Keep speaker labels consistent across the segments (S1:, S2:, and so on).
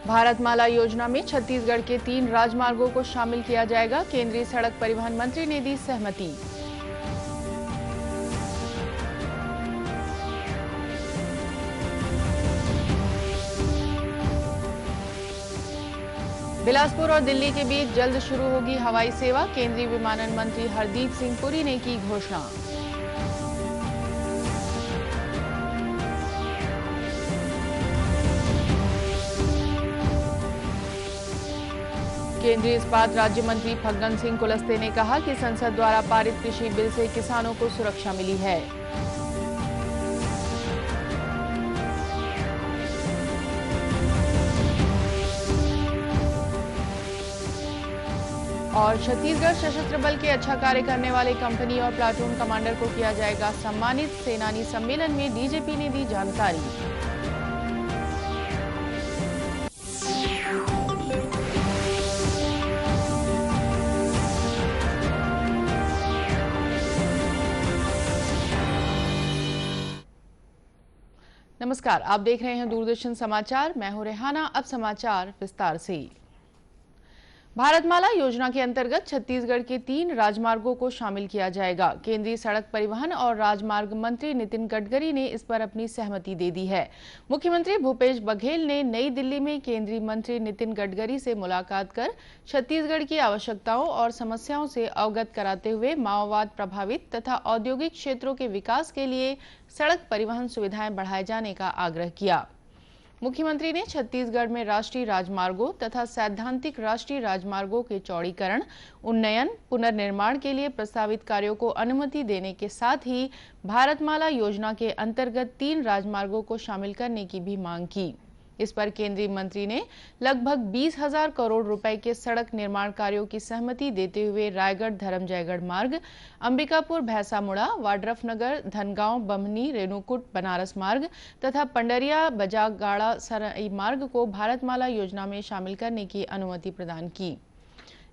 S1: भारतमाला योजना में छत्तीसगढ़ के 3 राजमार्गों को शामिल किया जाएगा। केंद्रीय सड़क परिवहन मंत्री ने दी सहमति। बिलासपुर और दिल्ली के बीच जल्द शुरू होगी हवाई सेवा। केंद्रीय विमानन मंत्री हरदीप सिंह पुरी ने की घोषणा। केंद्रीय इस्पात राज्य मंत्री फग्गन सिंह कुलस्ते ने कहा कि संसद द्वारा पारित कृषि बिल से किसानों को सुरक्षा मिली है। और छत्तीसगढ़ सशस्त्र बल के अच्छा कार्य करने वाले कंपनी और प्लाटून कमांडर को किया जाएगा सम्मानित। सेनानी सम्मेलन में डीजीपी ने दी जानकारी। नमस्कार, आप देख रहे हैं दूरदर्शन समाचार। मैं हूं रेहाना। अब समाचार विस्तार से। भारतमाला योजना के अंतर्गत छत्तीसगढ़ के 3 राजमार्गों को शामिल किया जाएगा। केंद्रीय सड़क परिवहन और राजमार्ग मंत्री नितिन गडकरी ने इस पर अपनी सहमति दे दी है। मुख्यमंत्री भूपेश बघेल ने नई दिल्ली में केंद्रीय मंत्री नितिन गडकरी से मुलाकात कर छत्तीसगढ़ की आवश्यकताओं और समस्याओं से अवगत कराते हुए माओवाद प्रभावित तथा औद्योगिक क्षेत्रों के विकास के लिए सड़क परिवहन सुविधाएं बढ़ाए जाने का आग्रह किया। मुख्यमंत्री ने छत्तीसगढ़ में राष्ट्रीय राजमार्गों तथा सैद्धांतिक राष्ट्रीय राजमार्गों के चौड़ीकरण, उन्नयन, पुनर्निर्माण के लिए प्रस्तावित कार्यों को अनुमति देने के साथ ही भारतमाला योजना के अंतर्गत 3 राजमार्गों को शामिल करने की भी मांग की। इस पर केंद्रीय मंत्री ने लगभग 20,000 करोड़ रुपए के सड़क निर्माण कार्यों की सहमति देते हुए रायगढ़ धरमजयगढ़ मार्ग, अंबिकापुर भैंसामुड़ा, वाड्रफनगर, धनगांव बम्हनी रेणुकूट बनारस मार्ग तथा पंडरिया बजागाड़ा सराई मार्ग को भारतमाला योजना में शामिल करने की अनुमति प्रदान की।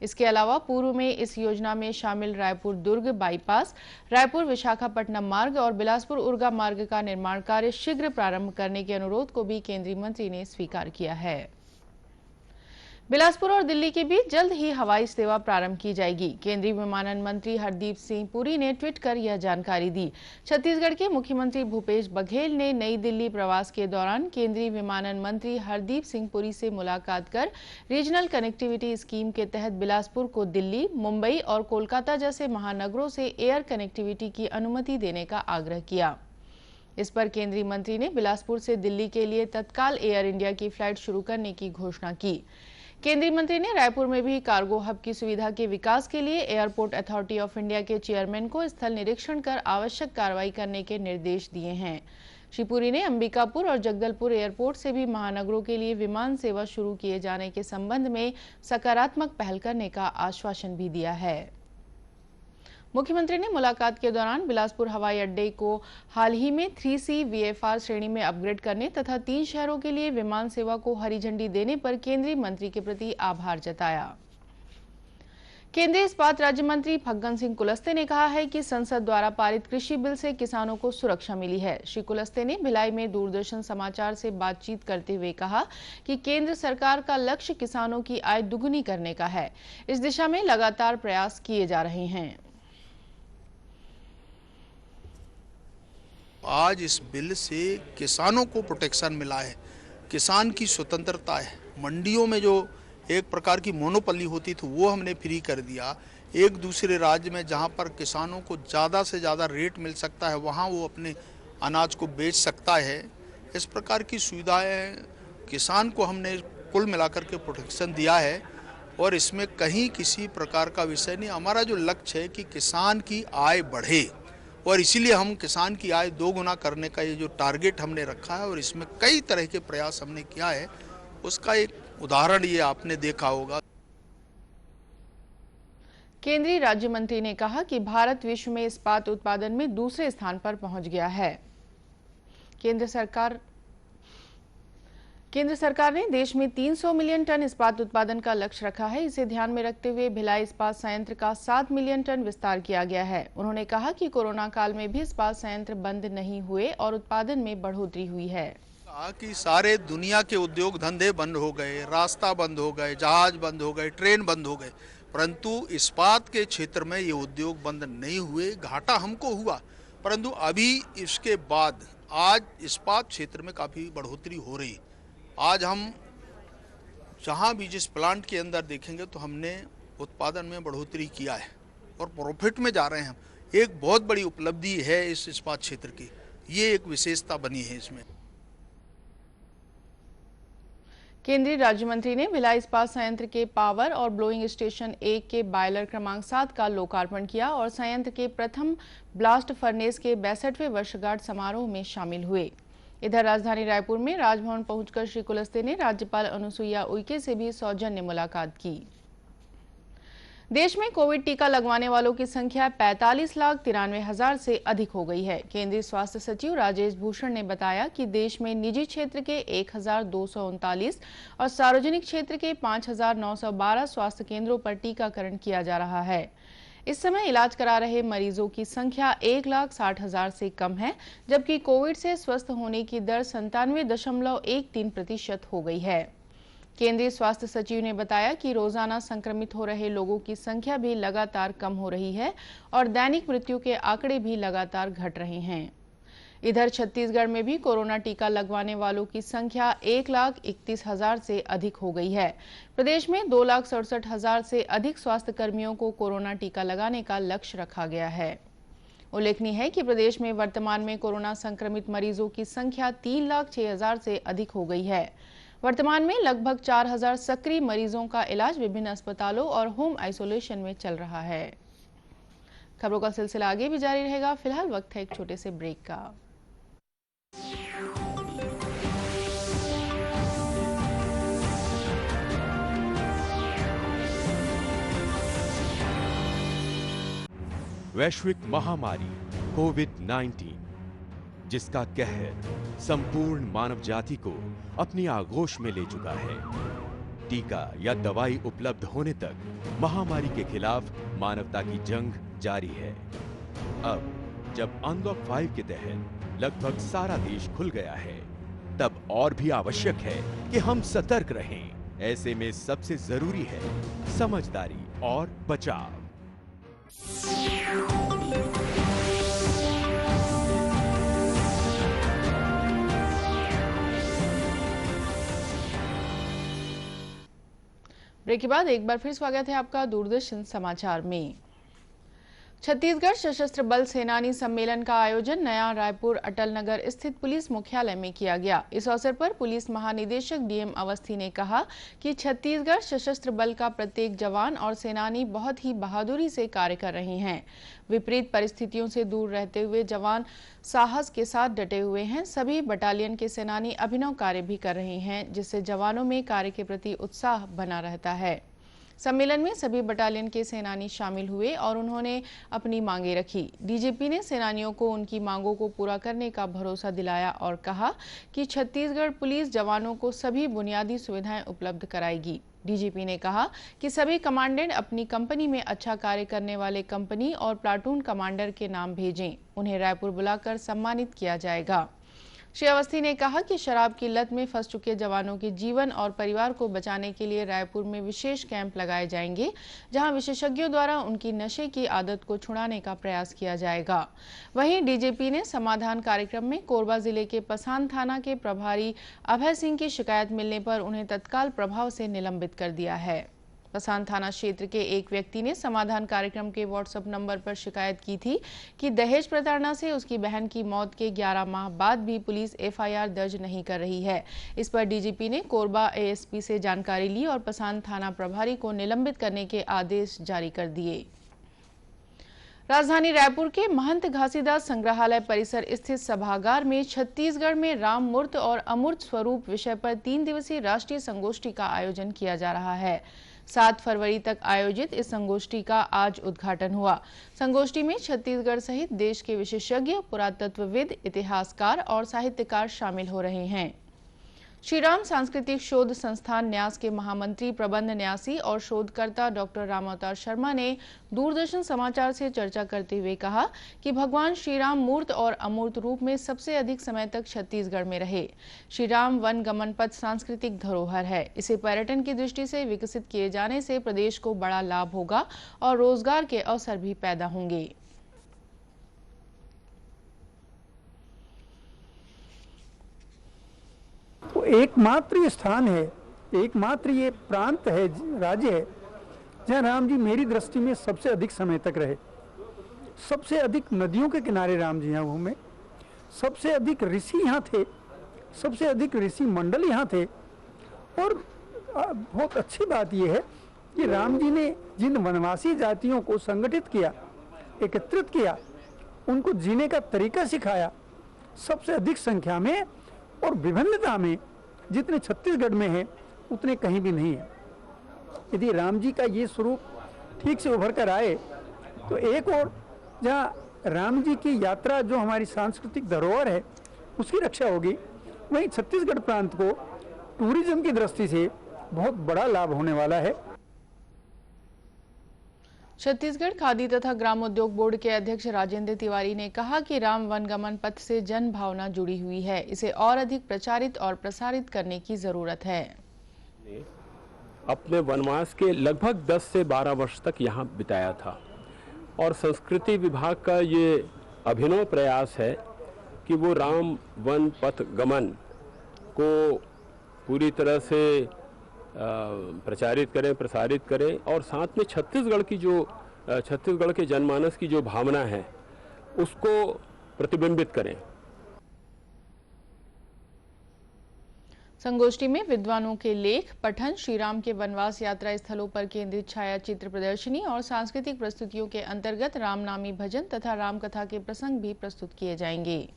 S1: इसके अलावा पूर्व में इस योजना में शामिल रायपुर दुर्ग बाईपास, रायपुर विशाखापट्टनम मार्ग और बिलासपुर उरगा मार्ग का निर्माण कार्य शीघ्र प्रारंभ करने के अनुरोध को भी केंद्रीय मंत्री ने स्वीकार किया है। बिलासपुर और दिल्ली के बीच जल्द ही हवाई सेवा प्रारंभ की जाएगी। केंद्रीय विमानन मंत्री हरदीप सिंह पुरी ने ट्वीट कर यह जानकारी दी। छत्तीसगढ़ के मुख्यमंत्री भूपेश बघेल ने नई दिल्ली प्रवास के दौरान केंद्रीय विमानन मंत्री हरदीप सिंह पुरी से मुलाकात कर रीजनल कनेक्टिविटी स्कीम के तहत बिलासपुर को दिल्ली, मुंबई और कोलकाता जैसे महानगरों से एयर कनेक्टिविटी की अनुमति देने का आग्रह किया। इस पर केंद्रीय मंत्री ने बिलासपुर से दिल्ली के लिए तत्काल एयर इंडिया की फ्लाइट शुरू करने की घोषणा की। केंद्रीय मंत्री ने रायपुर में भी कार्गो हब की सुविधा के विकास के लिए एयरपोर्ट अथॉरिटी ऑफ इंडिया के चेयरमैन को स्थल निरीक्षण कर आवश्यक कार्रवाई करने के निर्देश दिए हैं। श्री पुरी ने अंबिकापुर और जगदलपुर एयरपोर्ट से भी महानगरों के लिए विमान सेवा शुरू किए जाने के संबंध में सकारात्मक पहल करने का आश्वासन भी दिया है। मुख्यमंत्री ने मुलाकात के दौरान बिलासपुर हवाई अड्डे को हाल ही में 3C VFR श्रेणी में अपग्रेड करने तथा 3 शहरों के लिए विमान सेवा को हरी झंडी देने पर केंद्रीय मंत्री के प्रति आभार जताया। केंद्रीय इस्पात राज्य मंत्री फग्गन सिंह कुलस्ते ने कहा है कि संसद द्वारा पारित कृषि बिल से किसानों को सुरक्षा मिली है। श्री कुलस्ते ने भिलाई में दूरदर्शन समाचार से बातचीत करते हुए कहा कि केंद्र सरकार का लक्ष्य किसानों की आय दुगुनी करने का है। इस दिशा में लगातार प्रयास किए जा रहे हैं।
S2: आज इस बिल से किसानों को प्रोटेक्शन मिला है, किसान की स्वतंत्रता है। मंडियों में जो एक प्रकार की मोनोपोली होती थी वो हमने फ्री कर दिया। एक दूसरे राज्य में जहां पर किसानों को ज़्यादा से ज़्यादा रेट मिल सकता है वहां वो अपने अनाज को बेच सकता है। इस प्रकार की सुविधाएं किसान को हमने कुल मिलाकर के प्रोटेक्शन दिया है और इसमें कहीं किसी प्रकार का विषय नहीं। हमारा जो लक्ष्य है कि किसान की आय बढ़े और इसीलिए हम किसान की आय 2 गुना करने का ये जो टारगेट हमने रखा है और इसमें कई तरह के प्रयास हमने किया है, उसका एक उदाहरण ये आपने देखा होगा।
S1: केंद्रीय राज्य मंत्री ने कहा कि भारत विश्व में इस्पात उत्पादन में दूसरे स्थान पर पहुंच गया है। केंद्र सरकार ने देश में 300 मिलियन टन इस्पात उत्पादन का लक्ष्य रखा है। इसे ध्यान में रखते हुए भिलाई इस्पात संयंत्र का 7 मिलियन टन विस्तार किया गया है। उन्होंने कहा कि कोरोना काल में भी इस्पात संयंत्र बंद नहीं हुए और उत्पादन में बढ़ोतरी हुई है।
S2: कि सारे दुनिया के उद्योग धंधे बंद हो गए, रास्ता बंद हो गए, जहाज बंद हो गए, ट्रेन बंद हो गए, परंतु इस्पात के क्षेत्र में ये उद्योग बंद नहीं हुए। घाटा हमको हुआ, परंतु अभी इसके बाद आज इस्पात क्षेत्र में काफ़ी बढ़ोतरी हो रही। आज हम जहाँ भी जिस प्लांट के अंदर देखेंगे तो हमने उत्पादन में बढ़ोतरी किया है और प्रॉफिट में जा रहे हैं हम। एक बहुत बड़ी उपलब्धि है इस इस्पात क्षेत्र की, ये एक विशेषता बनी है इसमें।
S1: केंद्रीय राज्य मंत्री ने भिलाई इस्पात संयंत्र के पावर और ब्लोइंग स्टेशन 1 के बॉयलर क्रमांक 7 का लोकार्पण किया और संयंत्र के प्रथम ब्लास्ट फर्नेस के 62वें वर्षगांठ समारोह में शामिल हुए। इधर राजधानी रायपुर में राजभवन पहुंचकर श्री कुलस्ते ने राज्यपाल अनुसुईया उइके से भी सौजन्य मुलाकात की। देश में कोविड टीका लगवाने वालों की संख्या 45,93,000 से अधिक हो गई है। केंद्रीय स्वास्थ्य सचिव राजेश भूषण ने बताया कि देश में निजी क्षेत्र के 1,239 और सार्वजनिक क्षेत्र के 5,912 स्वास्थ्य केंद्रों पर टीकाकरण किया जा रहा है। इस समय इलाज करा रहे मरीजों की संख्या 1,60,000 से कम है, जबकि कोविड से स्वस्थ होने की दर 97.13% हो गई है। केंद्रीय स्वास्थ्य सचिव ने बताया कि रोजाना संक्रमित हो रहे लोगों की संख्या भी लगातार कम हो रही है और दैनिक मृत्यु के आंकड़े भी लगातार घट रहे हैं। इधर छत्तीसगढ़ में भी कोरोना टीका लगवाने वालों की संख्या 1,31,000 से अधिक हो गई है। प्रदेश में 2,67,000 से अधिक स्वास्थ्य कर्मियों को कोरोना टीका लगाने का लक्ष्य रखा गया है। उल्लेखनीय है कि प्रदेश में वर्तमान में कोरोना संक्रमित मरीजों की संख्या 3,06,000 से अधिक हो गई है। वर्तमान में लगभग 4,000 सक्रिय मरीजों का इलाज विभिन्न अस्पतालों और होम आइसोलेशन में चल रहा है। खबरों का सिलसिला आगे भी जारी रहेगा। फिलहाल वक्त है एक छोटे से ब्रेक का।
S3: वैश्विक महामारी कोविड-19 जिसका कहर संपूर्ण मानव जाति को अपनी आगोश में ले चुका है। टीका या दवाई उपलब्ध होने तक महामारी के खिलाफ मानवता की जंग जारी है। अब जब अनलॉक 5 के तहत लगभग सारा देश खुल गया है, तब और भी आवश्यक है कि हम सतर्क रहें। ऐसे में सबसे जरूरी है समझदारी और बचाव।
S1: ब्रेक के बाद एक बार फिर स्वागत है आपका दूरदर्शन समाचार में। छत्तीसगढ़ सशस्त्र बल सेनानी सम्मेलन का आयोजन नया रायपुर अटल नगर स्थित पुलिस मुख्यालय में किया गया। इस अवसर पर पुलिस महानिदेशक डीएम अवस्थी ने कहा कि छत्तीसगढ़ सशस्त्र बल का प्रत्येक जवान और सेनानी बहुत ही बहादुरी से कार्य कर रहे हैं। विपरीत परिस्थितियों से दूर रहते हुए जवान साहस के साथ डटे हुए हैं। सभी बटालियन के सेनानी अभिनव कार्य भी कर रहे हैं, जिससे जवानों में कार्य के प्रति उत्साह बना रहता है। सम्मेलन में सभी बटालियन के सेनानी शामिल हुए और उन्होंने अपनी मांगें रखी। डीजीपी ने सेनानियों को उनकी मांगों को पूरा करने का भरोसा दिलाया और कहा कि छत्तीसगढ़ पुलिस जवानों को सभी बुनियादी सुविधाएं उपलब्ध कराएगी। डीजीपी ने कहा कि सभी कमांडेंट अपनी कंपनी में अच्छा कार्य करने वाले कंपनी और प्लाटून कमांडर के नाम भेजें। उन्हें रायपुर बुलाकर सम्मानित किया जाएगा। श्री अवस्थी ने कहा कि शराब की लत में फंस चुके जवानों के जीवन और परिवार को बचाने के लिए रायपुर में विशेष कैंप लगाए जाएंगे, जहां विशेषज्ञों द्वारा उनकी नशे की आदत को छुड़ाने का प्रयास किया जाएगा। वहीं डीजीपी ने समाधान कार्यक्रम में कोरबा जिले के पसान थाना के प्रभारी अभय सिंह की शिकायत मिलने पर उन्हें तत्काल प्रभाव से निलंबित कर दिया है। पसान थाना क्षेत्र के एक व्यक्ति ने समाधान कार्यक्रम के व्हाट्सएप नंबर पर शिकायत की थी कि दहेज प्रताड़ना से उसकी बहन की मौत के 11 माह बाद भी पुलिस एफआईआर दर्ज नहीं कर रही है। इस पर डीजीपी ने कोरबा एएसपी से जानकारी ली और पसान थाना प्रभारी को निलंबित करने के आदेश जारी कर दिए। राजधानी रायपुर के महंत घासीदास संग्रहालय परिसर स्थित सभागार में छत्तीसगढ़ में राम मूर्त और अमूर्त स्वरूप विषय पर 3 दिवसीय राष्ट्रीय संगोष्ठी का आयोजन किया जा रहा है। 7 फरवरी तक आयोजित इस संगोष्ठी का आज उद्घाटन हुआ। संगोष्ठी में छत्तीसगढ़ सहित देश के विशेषज्ञ, पुरातत्वविद, इतिहासकार और साहित्यकार शामिल हो रहे हैं। श्री राम सांस्कृतिक शोध संस्थान न्यास के महामंत्री, प्रबंध न्यासी और शोधकर्ता डॉक्टर रामावतार शर्मा ने दूरदर्शन समाचार से चर्चा करते हुए कहा कि भगवान श्री राम मूर्त और अमूर्त रूप में सबसे अधिक समय तक छत्तीसगढ़ में रहे। श्री राम वन गमन पथ सांस्कृतिक धरोहर है। इसे पर्यटन की दृष्टि से विकसित किए जाने से प्रदेश को बड़ा लाभ होगा और रोजगार के अवसर भी पैदा होंगे।
S4: तो एकमात्र ये स्थान है, एकमात्र ये प्रांत है, राज्य है, जहाँ राम जी मेरी दृष्टि में सबसे अधिक समय तक रहे। सबसे अधिक नदियों के किनारे राम जी यहाँ घूमे, सबसे अधिक ऋषि यहाँ थे, सबसे अधिक ऋषि मंडल यहाँ थे। और बहुत अच्छी बात यह है कि राम जी ने जिन वनवासी जातियों को संगठित किया, एकत्रित किया, उनको जीने का तरीका सिखाया, सबसे अधिक संख्या में और विभिन्नता में जितने छत्तीसगढ़ में है उतने कहीं भी नहीं है। यदि राम जी का ये स्वरूप ठीक से उभर कर आए तो एक और जहाँ राम जी की यात्रा जो हमारी सांस्कृतिक धरोहर है उसकी रक्षा होगी, वहीं छत्तीसगढ़ प्रांत को टूरिज्म की दृष्टि से बहुत बड़ा लाभ होने वाला है।
S1: छत्तीसगढ़ खादी तथा ग्रामोद्योग बोर्ड के अध्यक्ष राजेंद्र तिवारी ने कहा कि राम वनगमन पथ से जन भावना जुड़ी हुई है। इसे और अधिक प्रचारित और प्रसारित करने की जरूरत है।
S5: अपने वनवास के लगभग 10 से 12 वर्ष तक यहाँ बिताया था और संस्कृति विभाग का ये अभिनव प्रयास है कि वो राम वन पथ गमन को पूरी तरह से प्रचारित करें, प्रसारित करें और साथ में छत्तीसगढ़ के जनमानस की जो भावना है उसको प्रतिबिंबित करें।
S1: संगोष्ठी में विद्वानों के लेख पठन, श्री राम के वनवास यात्रा स्थलों पर केंद्रित छाया चित्र प्रदर्शनी और सांस्कृतिक प्रस्तुतियों के अंतर्गत रामनामी भजन तथा रामकथा के प्रसंग भी प्रस्तुत किए जाएंगे।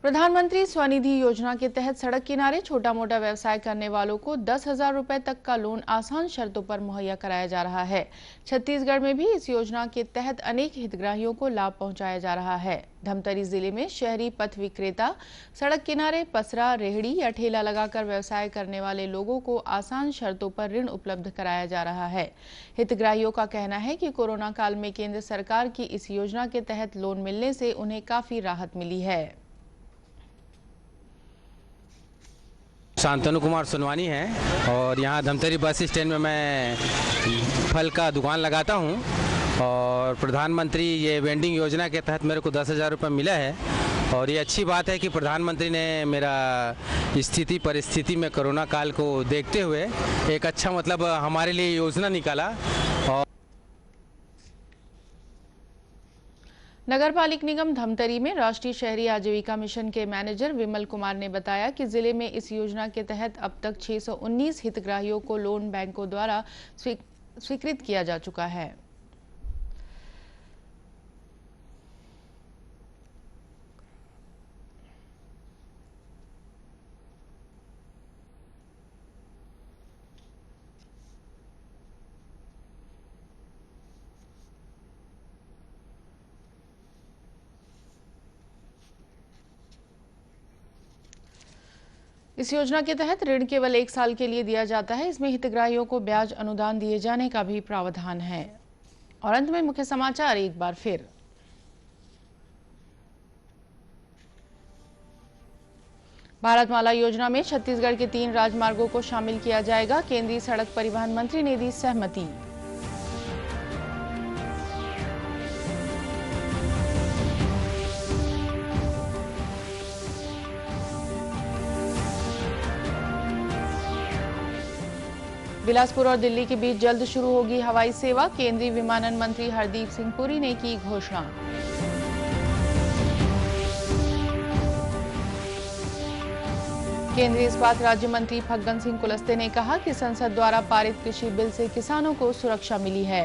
S1: प्रधानमंत्री स्वनिधि योजना के तहत सड़क किनारे छोटा मोटा व्यवसाय करने वालों को 10,000 रुपए तक का लोन आसान शर्तों पर मुहैया कराया जा रहा है। छत्तीसगढ़ में भी इस योजना के तहत अनेक हितग्राहियों को लाभ पहुंचाया जा रहा है। धमतरी जिले में शहरी पथ विक्रेता, सड़क किनारे पसरा, रेहड़ी या ठेला लगाकर व्यवसाय करने वाले लोगों को आसान शर्तों पर ऋण उपलब्ध कराया जा रहा है। हितग्राहियों का कहना है कि कोरोना काल में केंद्र सरकार की इस योजना के तहत लोन मिलने से उन्हें काफी राहत मिली है।
S6: शांतनु कुमार सोनवानी है और यहाँ धमतरी बस स्टैंड में मैं फल का दुकान लगाता हूँ और प्रधानमंत्री ये वेंडिंग योजना के तहत मेरे को 10,000 रुपये मिला है और ये अच्छी बात है कि प्रधानमंत्री ने मेरा परिस्थिति में कोरोना काल को देखते हुए एक अच्छा मतलब हमारे लिए योजना निकाला। और
S1: नगरपालिक निगम धमतरी में राष्ट्रीय शहरी आजीविका मिशन के मैनेजर विमल कुमार ने बताया कि जिले में इस योजना के तहत अब तक 619 हितग्राहियों को लोन बैंकों द्वारा स्वीकृत किया जा चुका है। इस योजना के तहत ऋण केवल 1 साल के लिए दिया जाता है। इसमें हितग्राहियों को ब्याज अनुदान दिए जाने का भी प्रावधान है। और अंत में मुख्य समाचार एक बार फिर। भारतमाला योजना में छत्तीसगढ़ के 3 राजमार्गों को शामिल किया जाएगा। केंद्रीय सड़क परिवहन मंत्री ने दी सहमति। बिलासपुर और दिल्ली के बीच जल्द शुरू होगी हवाई सेवा। केंद्रीय विमानन मंत्री हरदीप सिंह पुरी ने की घोषणा। केंद्रीय इस्पात राज्य मंत्री फग्गन सिंह कुलस्ते ने कहा कि संसद द्वारा पारित कृषि बिल से किसानों को सुरक्षा मिली है।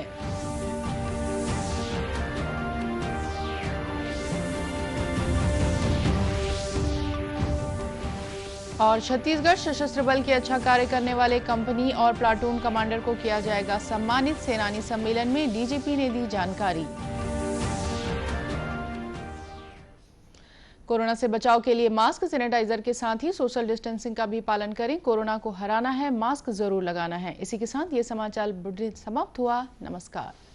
S1: और छत्तीसगढ़ सशस्त्र बल के अच्छा कार्य करने वाले कंपनी और प्लाटून कमांडर को किया जाएगा सम्मानित। सेनानी सम्मेलन में डीजीपी ने दी जानकारी। कोरोना से बचाव के लिए मास्क, सैनिटाइजर के साथ ही सोशल डिस्टेंसिंग का भी पालन करें। कोरोना को हराना है, मास्क जरूर लगाना है। इसी के साथ ये समाचार बुलेटिन समाप्त हुआ। नमस्कार।